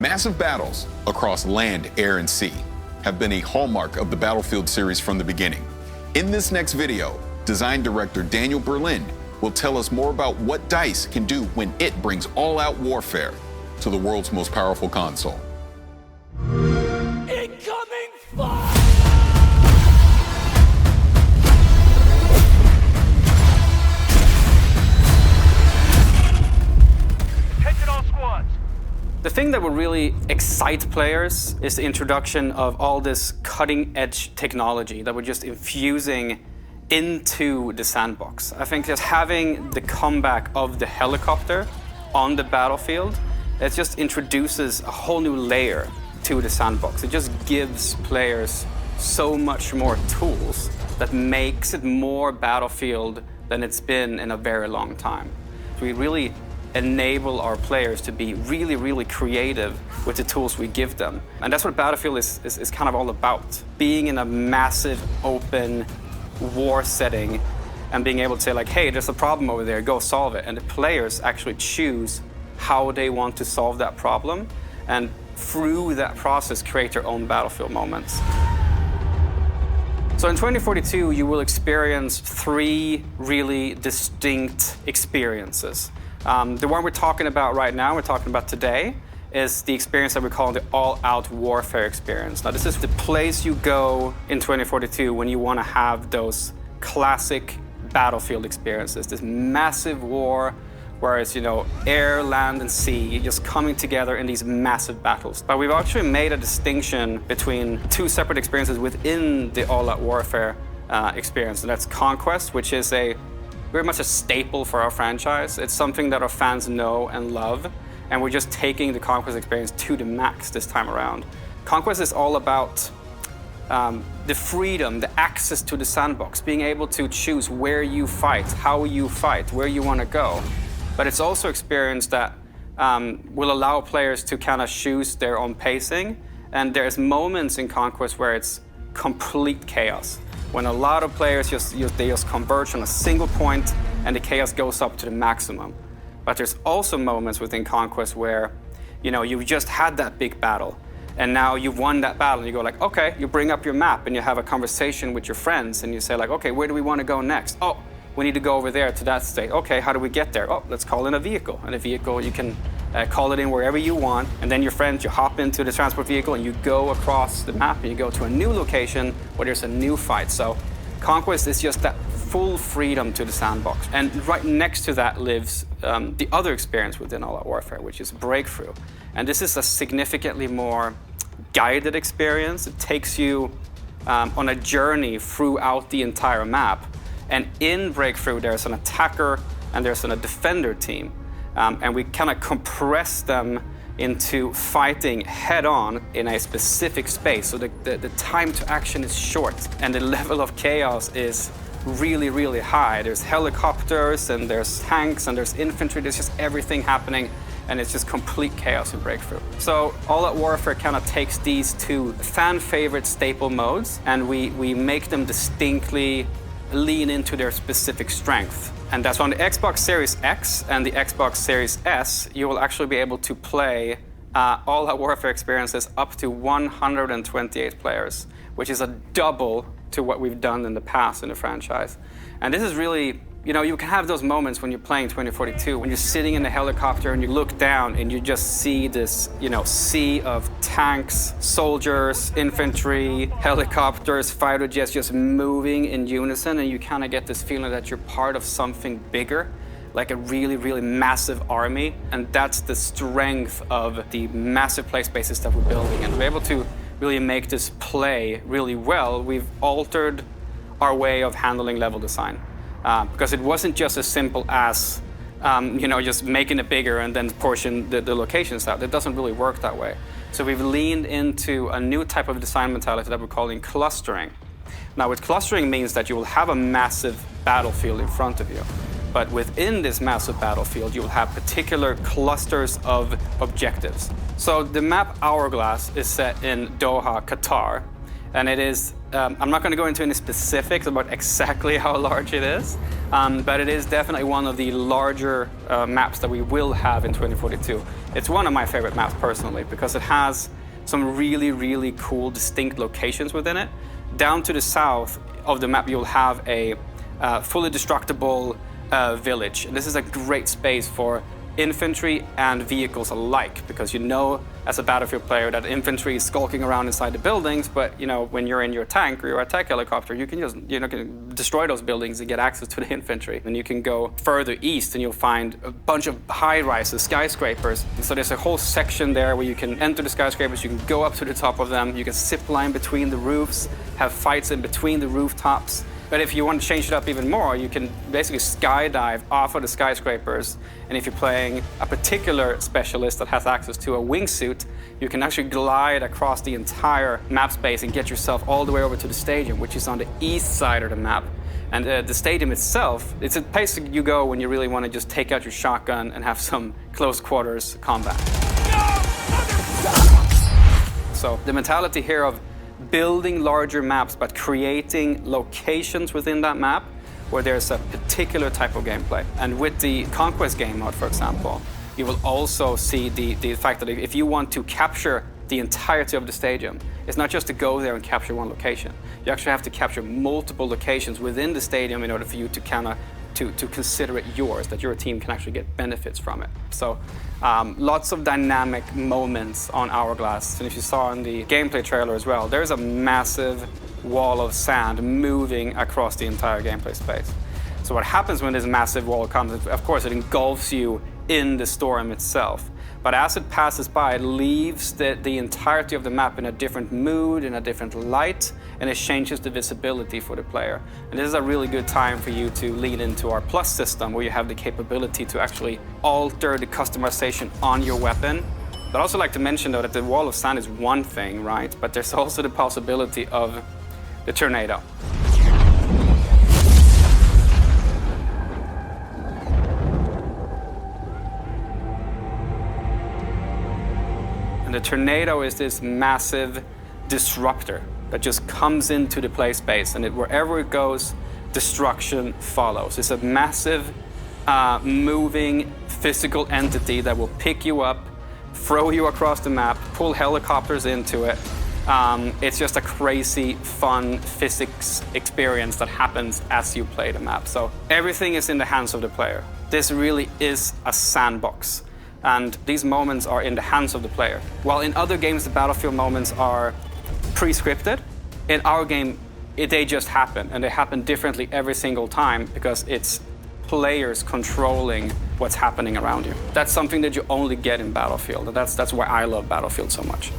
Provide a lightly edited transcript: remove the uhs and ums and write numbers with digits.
Massive battles across land, air, and sea have been a hallmark of the Battlefield series from the beginning. In this next video, design director Daniel Berlin will tell us more about what DICE can do when it brings all-out warfare to the world's most powerful console. Incoming fire! Attention all squads. The thing that will really excite players is the introduction of all this cutting-edge technology that we're just infusing into the sandbox. I think just having the comeback of the helicopter on the battlefield, it just introduces a whole new layer to the sandbox. It just gives players so much more tools that makes it more Battlefield than it's been in a very long time. We really enable our players to be really, really creative with the tools we give them. And that's what Battlefield is kind of all about. Being in a massive, open war setting and being able to say like, hey, there's a problem over there, go solve it. And the players actually choose how they want to solve that problem. And through that process, create their own Battlefield moments. So in 2042, you will experience 3 really distinct experiences. The one we're talking about right now, we're talking about today, is the experience that we call the all-out warfare experience. Now, this is the place you go in 2042 when you want to have those classic Battlefield experiences, this massive war where it's, air, land, and sea just coming together in these massive battles. But we've actually made a distinction between 2 separate experiences within the all-out warfare experience, and that's Conquest, which is very much a staple for our franchise. It's something that our fans know and love, and we're just taking the Conquest experience to the max this time around. Conquest is all about the freedom, the access to the sandbox, being able to choose where you fight, how you fight, where you want to go. But it's also experience that will allow players to kind of choose their own pacing, and there's moments in Conquest where it's complete chaos. When a lot of players they just converge on a single point and the chaos goes up to the maximum. But there's also moments within Conquest where, you've just had that big battle and now you've won that battle and you go like, okay, you bring up your map and you have a conversation with your friends and you say like, okay, where do we want to go next? Oh, we need to go over there to that state. Okay, how do we get there? Oh, let's call in a vehicle. And a vehicle, you can call it in wherever you want. And then your friends, you hop into the transport vehicle and you go across the map and you go to a new location where there's a new fight. So Conquest is just that full freedom to the sandbox. And right next to that lives the other experience within All Out Warfare, which is Breakthrough. And this is a significantly more guided experience. It takes you on a journey throughout the entire map. And in Breakthrough, there's an attacker and there's a defender team. And we kind of compress them into fighting head-on in a specific space. So the time to action is short and the level of chaos is really, really high. There's helicopters and there's tanks and there's infantry. There's just everything happening and it's just complete chaos in Breakthrough. So All Out Warfare kind of takes these 2 fan-favorite staple modes and we make them distinctly lean into their specific strength. And that's on the Xbox Series X and the Xbox Series S, you will actually be able to play All Out Warfare experiences up to 128 players, which is a double to what we've done in the past in the franchise. And this is really, you can have those moments when you're playing 2042, when you're sitting in the helicopter and you look down and you just see this, sea of tanks, soldiers, infantry, helicopters, fighter jets just moving in unison, and you kind of get this feeling that you're part of something bigger, like a really, really massive army. And that's the strength of the massive play spaces that we're building. And we're able to really make this play really well. We've altered our way of handling level design. Because it wasn't just as simple as, just making it bigger and then portion the locations out. It doesn't really work that way. So we've leaned into a new type of design mentality that we're calling clustering. Now, what clustering means that you will have a massive battlefield in front of you. But within this massive battlefield, you will have particular clusters of objectives. So the map Hourglass is set in Doha, Qatar. And it is, I'm not going to go into any specifics about exactly how large it is, but it is definitely one of the larger maps that we will have in 2042. It's one of my favorite maps personally, because it has some really, really cool, distinct locations within it. Down to the south of the map, you'll have a fully destructible village. And this is a great space for infantry and vehicles alike, because you know as a Battlefield player that infantry is skulking around inside the buildings, but you know when you're in your tank or your attack helicopter, you can just can destroy those buildings and get access to the infantry. And you can go further east and you'll find a bunch of high-rises, skyscrapers. And so there's a whole section there where you can enter the skyscrapers, you can go up to the top of them, you can zip line between the roofs, have fights in between the rooftops. But if you want to change it up even more, you can basically skydive off of the skyscrapers. And if you're playing a particular specialist that has access to a wingsuit, you can actually glide across the entire map space and get yourself all the way over to the stadium, which is on the east side of the map. And the stadium itself, it's a place you go when you really want to just take out your shotgun and have some close quarters combat. So the mentality here of building larger maps, but creating locations within that map where there's a particular type of gameplay. And with the Conquest game mode, for example, you will also see the fact that if you want to capture the entirety of the stadium, it's not just to go there and capture one location. You actually have to capture multiple locations within the stadium in order for you to kind of to consider it yours, that your team can actually get benefits from it. So lots of dynamic moments on Hourglass. And if you saw in the gameplay trailer as well, there's a massive wall of sand moving across the entire gameplay space. So what happens when this massive wall comes, of course, it engulfs you in the storm itself. But as it passes by, it leaves the entirety of the map in a different mood, in a different light, and it changes the visibility for the player. And this is a really good time for you to lean into our Plus system, where you have the capability to actually alter the customization on your weapon. But I'd also like to mention, though, that the wall of sand is one thing, right? But there's also the possibility of the tornado. The tornado is this massive disruptor that just comes into the play space, and wherever it goes, destruction follows. It's a massive, moving, physical entity that will pick you up, throw you across the map, pull helicopters into it. It's just a crazy, fun physics experience that happens as you play the map. So everything is in the hands of the player. This really is a sandbox. And these moments are in the hands of the player. While in other games, the Battlefield moments are pre-scripted, in our game, they just happen. And they happen differently every single time because it's players controlling what's happening around you. That's something that you only get in Battlefield. And that's why I love Battlefield so much.